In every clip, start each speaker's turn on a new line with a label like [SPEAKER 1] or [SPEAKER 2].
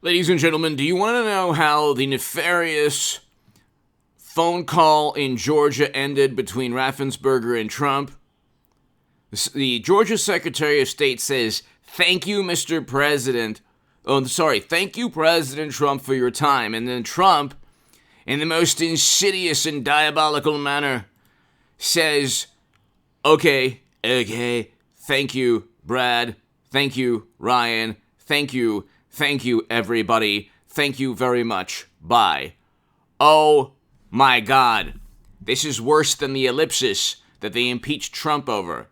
[SPEAKER 1] Ladies and gentlemen, do you want to know how the nefarious phone call in Georgia ended between Raffensperger and Trump? The Georgia Secretary of State says, "Thank you, Mr. President." Thank you, President Trump, for your time. And then Trump, in the most insidious and diabolical manner, says, okay, thank you, Brad. Thank you, Ryan. Thank you, everybody. Thank you very much. Bye. Oh, my God. This is worse than the ellipsis that they impeached Trump over.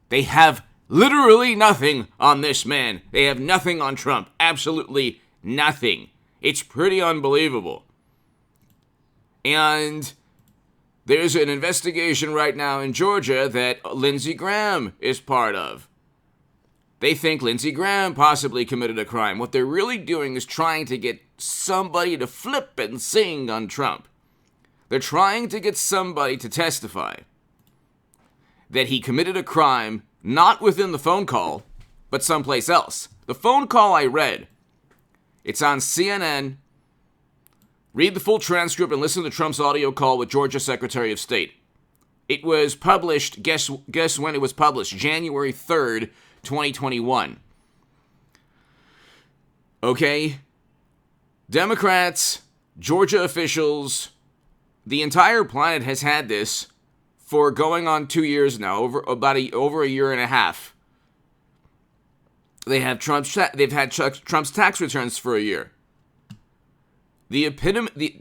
[SPEAKER 1] They have literally nothing on this man. They have nothing on Trump. Absolutely nothing. It's pretty unbelievable. And there's an investigation right now in Georgia that Lindsey Graham is part of. They think Lindsey Graham possibly committed a crime. What they're really doing is trying to get somebody to flip and sing on Trump. They're trying to get somebody to testify that he committed a crime, not within the phone call, but someplace else. The phone call I read, it's on CNN. Read the full transcript and listen to Trump's audio call with Georgia Secretary of State. It was published, guess when it was published? January 3rd, 2021. Okay? Democrats, Georgia officials, the entire planet has had this for going on 2 years now, over a year and a half. They've had Trump's tax returns for a year. The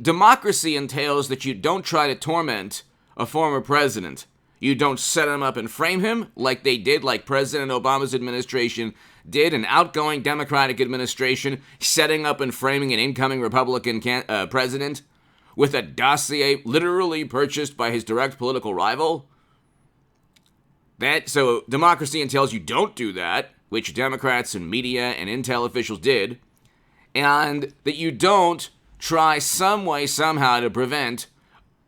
[SPEAKER 1] democracy entails that you don't try to torment a former president. You don't set him up and frame him like they did, like President Obama's administration did, an outgoing Democratic administration setting up and framing an incoming Republican president with a dossier literally purchased by his direct political rival. So democracy entails you don't do that, which Democrats and media and intel officials did, and that you don't try some way, somehow, to prevent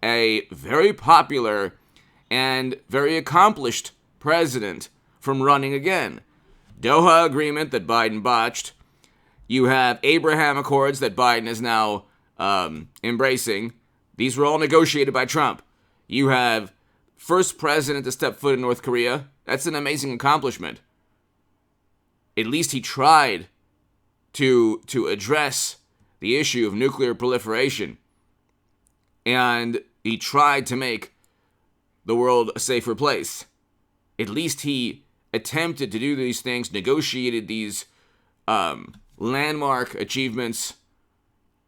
[SPEAKER 1] a very popular and very accomplished president from running again. Doha Agreement that Biden botched. You have Abraham Accords that Biden is now embracing. These were all negotiated by Trump. You have first president to step foot in North Korea. That's an amazing accomplishment. At least he tried to address the issue of nuclear proliferation. And he tried to make the world a safer place. At least he attempted to do these things, negotiated these landmark achievements.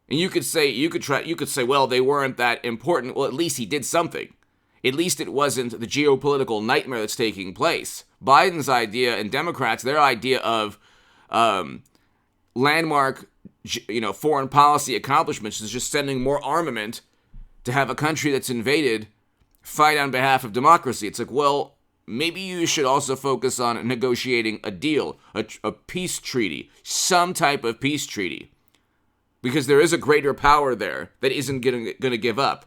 [SPEAKER 1] And you could say, well, they weren't that important. Well, at least he did something. At least it wasn't the geopolitical nightmare that's taking place. Biden's idea and Democrats, their idea of landmark, foreign policy accomplishments is just sending more armament to have a country that's invaded fight on behalf of democracy. It's like, well, maybe you should also focus on negotiating a deal, a peace treaty, some type of peace treaty. Because there is a greater power there that isn't going to give up.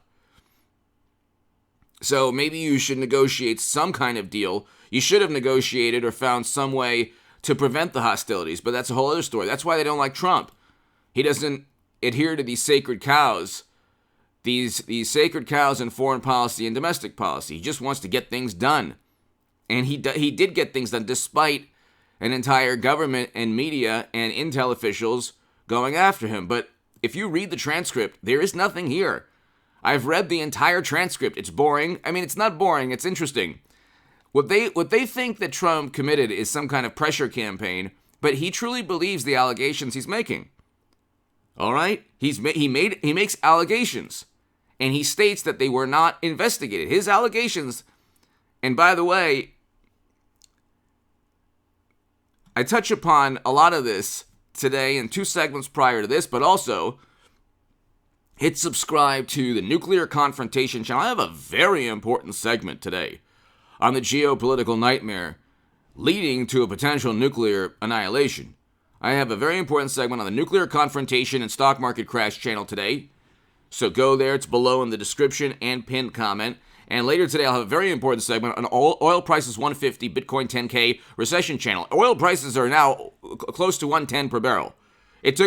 [SPEAKER 1] So maybe you should negotiate some kind of deal. You should have negotiated or found some way to prevent the hostilities, but that's a whole other story. That's why they don't like Trump. He doesn't adhere to these sacred cows, these sacred cows in foreign policy and domestic policy. He just wants to get things done. And he did get things done despite an entire government and media and intel officials going after him. But if you read the transcript, there is nothing here. I've read the entire transcript. It's boring. I mean, it's not boring. It's interesting. What they think that Trump committed is some kind of pressure campaign, but he truly believes the allegations he's making. All right? He makes allegations, and he states that they were not investigated. His allegations, and by the way, I touch upon a lot of this today in 2 segments prior to this, but also hit subscribe to the Nuclear Confrontation channel. I have a very important segment today on the geopolitical nightmare leading to a potential nuclear annihilation. I have a very important segment on the Nuclear Confrontation and Stock Market Crash channel today. So go there. It's below in the description and pinned comment. And later today, I'll have a very important segment on oil prices 150, Bitcoin 10K, Recession channel. Oil prices are now close to 110 per barrel. It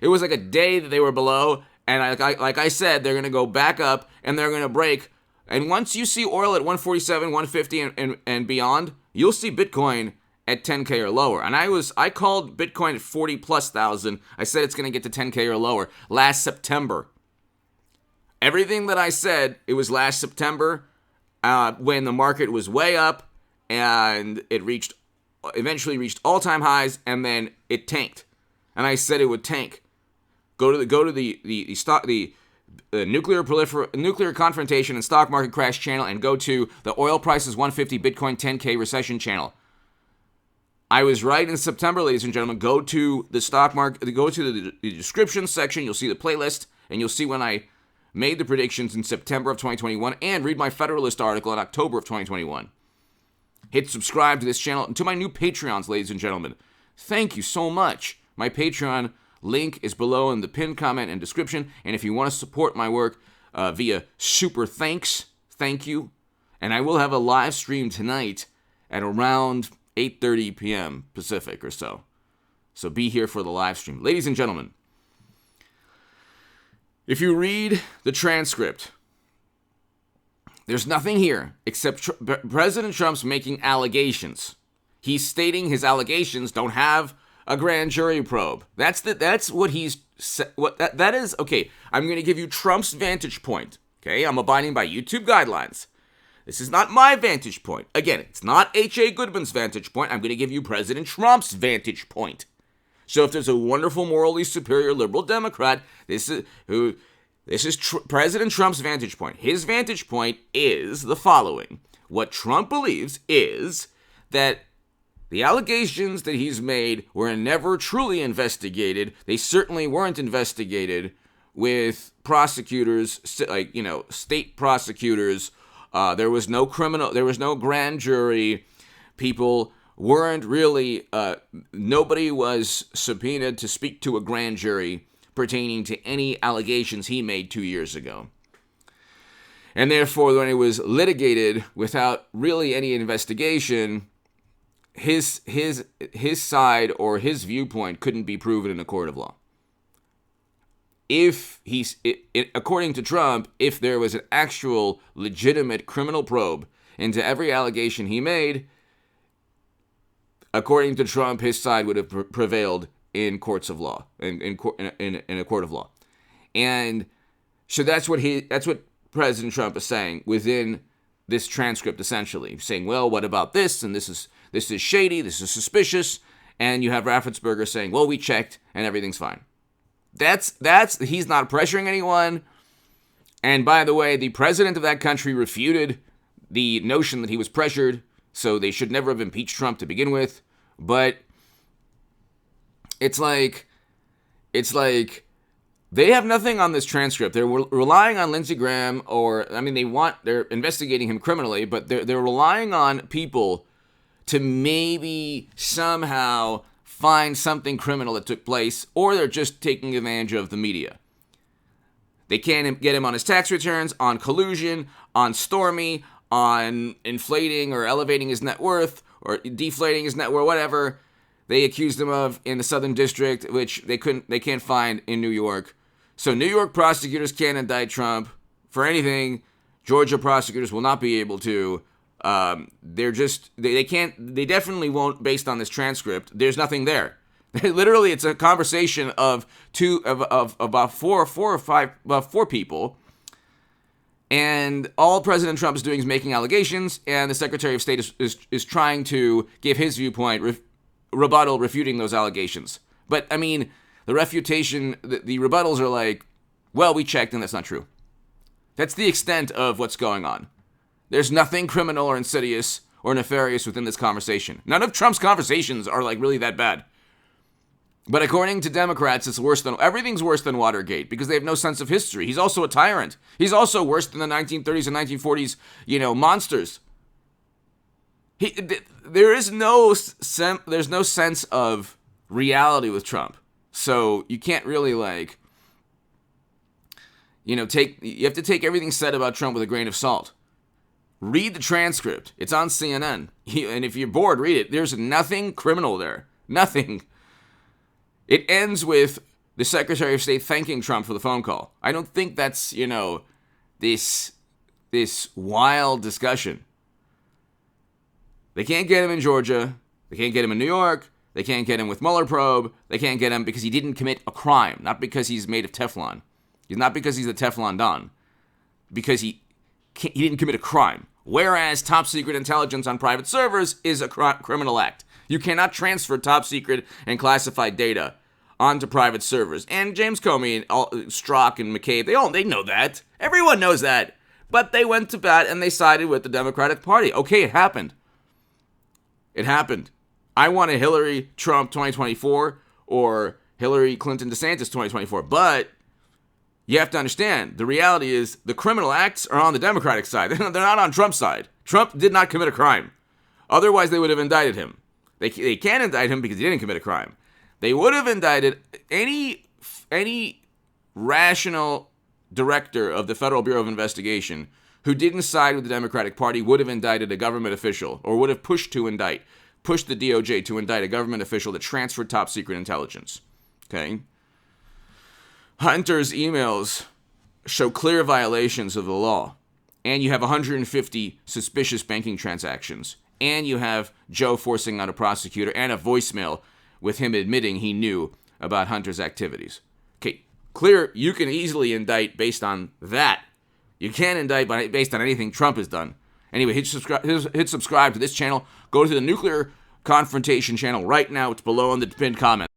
[SPEAKER 1] was like a day that they were below, and like I said, they're going to go back up, and they're going to break. And once you see oil at 147, 150, and beyond, you'll see Bitcoin at 10K or lower. And I called Bitcoin at 40,000+. I said it's going to get to 10K or lower last September. Everything that I said, it was last September when the market was way up, and it eventually reached all-time highs, and then it tanked. And I said it would tank. Go to the nuclear confrontation and stock market crash channel, and go to the oil prices 150 Bitcoin 10K recession channel. I was right in September, ladies and gentlemen. Go to the stock market, go to the description section. You'll see the playlist, and you'll see when I made the predictions in September of 2021, and read my Federalist article in October of 2021. Hit subscribe to this channel and to my new Patreons, ladies and gentlemen. Thank you so much. My Patreon link is below in the pinned comment and description, and if you want to support my work via super thanks, thank you. And I will have a live stream tonight at around 8:30 p.m. Pacific or so. So be here for the live stream. Ladies and gentlemen, if you read the transcript, there's nothing here except President Trump's making allegations. He's stating his allegations don't have a grand jury probe. That's what he's that is. Okay, I'm going to give you Trump's vantage point. Okay, I'm abiding by YouTube guidelines. This is not my vantage point. Again, it's not H.A. Goodman's vantage point. I'm going to give you President Trump's vantage point. So if there's a wonderful, morally superior liberal Democrat, this is President Trump's vantage point. His vantage point is the following. What Trump believes is that the allegations that he's made were never truly investigated. They certainly weren't investigated with prosecutors, state prosecutors. There was no grand jury. People weren't really, nobody was subpoenaed to speak to a grand jury pertaining to any allegations he made 2 years ago. And therefore, when it was litigated without really any investigation, his side or his viewpoint couldn't be proven in a court of law. According to Trump, if there was an actual legitimate criminal probe into every allegation he made, according to Trump, his side would have prevailed in courts of law, in a court of law. And so that's what President Trump is saying within this transcript, essentially. He's saying, well, what about this? And this is shady, this is suspicious. And you have Raffensperger saying, well, we checked and everything's fine. He's not pressuring anyone. And by the way, the president of that country refuted the notion that he was pressured, so they should never have impeached Trump to begin with. But it's like they have nothing on this transcript. They're relying on Lindsey Graham, they're investigating him criminally, but they're relying on people to maybe somehow find something criminal that took place, or they're just taking advantage of the media. They can't get him on his tax returns, on collusion, on Stormy, on inflating or elevating his net worth, or deflating his net worth, whatever they accused him of in the Southern District, which they can't find in New York. So New York prosecutors can't indict Trump for anything. Georgia prosecutors will not be able to. They can't. They definitely won't, based on this transcript. There's nothing there. Literally, it's a conversation of about four people, and all President Trump is doing is making allegations, and the Secretary of State is trying to give his viewpoint, rebuttal, refuting those allegations. But I mean, the refutation, the rebuttals are like, well, we checked, and that's not true. That's the extent of what's going on. There's nothing criminal or insidious or nefarious within this conversation. None of Trump's conversations are like really that bad. But according to Democrats, everything's worse than Watergate because they have no sense of history. He's also a tyrant. He's also worse than the 1930s and 1940s, monsters. There's no sense of reality with Trump. So you can't really you have to take everything said about Trump with a grain of salt. Read the transcript. It's on CNN. And if you're bored, read it. There's nothing criminal there. Nothing. It ends with the Secretary of State thanking Trump for the phone call. I don't think that's, this wild discussion. They can't get him in Georgia. They can't get him in New York. They can't get him with Mueller probe. They can't get him because he didn't commit a crime, not because he's made of Teflon. Not because he's a Teflon Don, because he didn't commit a crime. Whereas top secret intelligence on private servers is a criminal act. You cannot transfer top secret and classified data onto private servers. And James Comey and Strzok and McCabe, they know that. Everyone knows that. But they went to bat and they sided with the Democratic Party. Okay, it happened. It happened. I want a Hillary Trump 2024 or Hillary Clinton DeSantis 2024. But you have to understand, the reality is the criminal acts are on the Democratic side. They're not on Trump's side. Trump did not commit a crime. Otherwise, they would have indicted him. They can't indict him because he didn't commit a crime. They would have indicted any rational director of the Federal Bureau of Investigation who didn't side with the Democratic Party would have indicted a government official or would have pushed the DOJ to indict a government official that transferred top secret intelligence. Okay? Hunter's emails show clear violations of the law. And you have 150 suspicious banking transactions. And you have Joe forcing out a prosecutor and a voicemail with him admitting he knew about Hunter's activities. Okay, clear, you can easily indict based on that. You can't indict based on anything Trump has done. Anyway, hit subscribe to this channel. Go to the Nuclear Confrontation channel right now. It's below in the pinned comment.